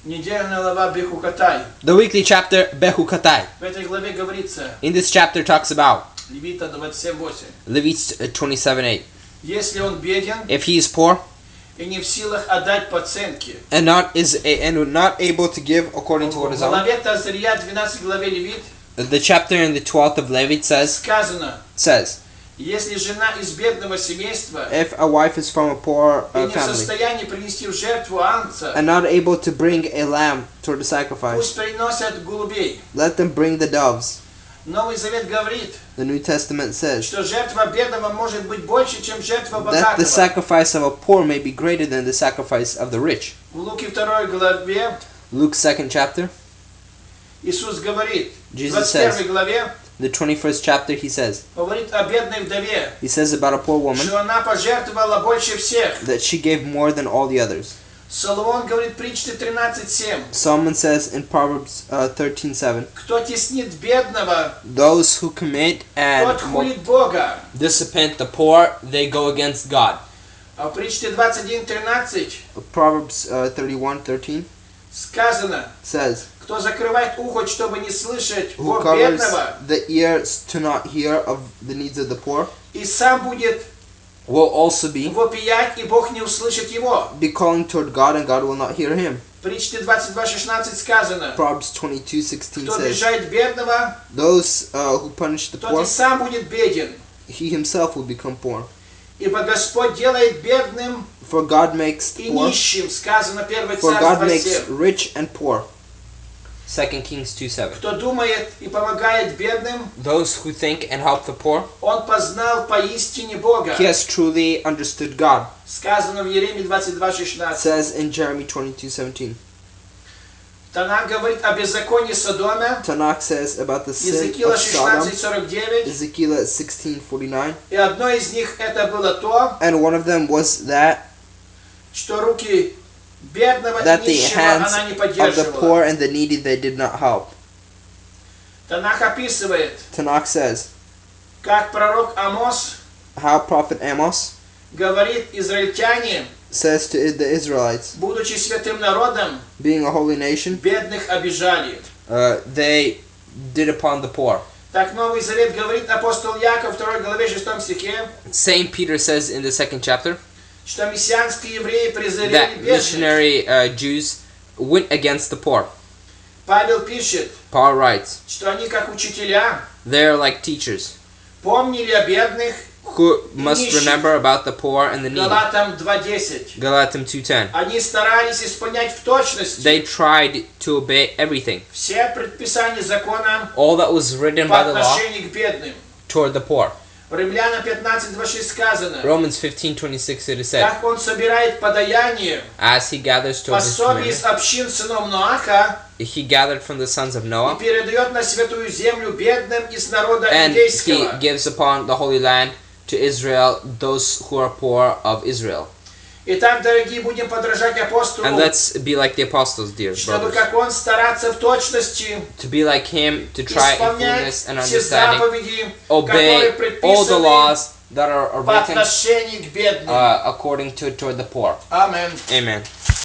Недельная глава Бехукатай. The weekly chapter Behukatai. В этой главе говорится, In this chapter talks about Левита 27:8. Levites 27:8. Если он беден If he is poor и не в силах отдать по ценке. and not able to give according to what В is owned. главе Тазария 12 главе Левит The chapter in the 12th of Levit сказано, says, если жена из бедного семейства if a wife is from a poor и не в family состоянии принести в жертву ангца, and not able to bring a lamb toward the sacrifice, пусть приносят голубей. let them bring the doves. Новый Завет говорит, The New Testament says что жертва бедного может быть больше, чем жертва that the богатого. sacrifice of a poor may be greater than the sacrifice of the rich. В Луки 2 главе Luke 2nd chapter, Иисус говорит, в Jesus 21 says, главе the 21st chapter, he says говорит о бедной вдове, about a poor woman что она пожертвовала больше всех. that she gave more than all the others. Соломон говорит притчи 13:7. Solomon says in Proverbs 13:7, Кто теснит бедного, those who commit тот and хулит Бога. dissipate the poor, they go against God. А в притче 21:13 Proverbs 31:13 сказано, says, кто закрывает ухо, чтобы не слышать who вопь covers бедного, the ears to not hear of the needs of the poor, и сам будет will also be вопиять, и Бог не услышит его. calling toward God, and God will not hear him. В притче 22:16 сказано, Proverbs 22:16 кто says, обижает бедного, those who punish the тот poor, и сам будет беден. he himself will become poor. Ибо Господь делает бедным For God makes и poor, нищим, сказано 1 for God Царь makes 27. rich and poor. 2 Kings 2:7. Кто думает и помогает бедным, Those who think and help the poor, он познал поистине Бога. he has truly understood God. Сказано в Еремии 22:16. Says in Jeremy 22:17. Танах говорит о беззаконии Содома. Tanakh says about the sin Иезекиила of Sodom, 16:49. Ezekiel 16:49, И одно из них это было то, and one of them was that что руки бедного и the нищего hands она не of the поддерживала. poor and the needy they did not help. Танах описывает, Tanakh says как пророк Амос how prophet Amos говорит, израильтяне, says to the Israelites, будучи святым народом, being a holy nation, бедных обижали. they did upon the poor. Так Новый Завет говорит апостол Яков в 2 главе 6 стихе, Saint Peter says in the 2nd chapter что мессианские евреи презрели that бедных. missionary Jews went against the poor. Павел пишет, Paul writes, что они как учителя they're like teachers помнили о бедных. who must remember about the poor and the needy. Галатам 2:10. Galatim 2:10. Они старались исполнять в точности They tried to obey everything, все предписания закона all that was written по by the law отношению к бедным. toward the poor. В Римлянам 15:26 сказано, Romans 15:26 it is said, как он собирает подаяние, as he gathers to his пособие из commandment, общин сынов Ноаха he gathered from the sons of и Noah, передает на святую землю бедным из народа and he иудейского. gives upon the Holy Land to Israel those who are poor of Israel. Итак, дорогие, будем подражать And апостолу, let's be like the apostles, dear чтобы brothers, как он стараться в точности to be like him, to try in исполнять fullness and все understanding, заповеди, obey которые all the предписаны laws that are по written отношению к бедным. according to toward the poor. Аминь. Amen.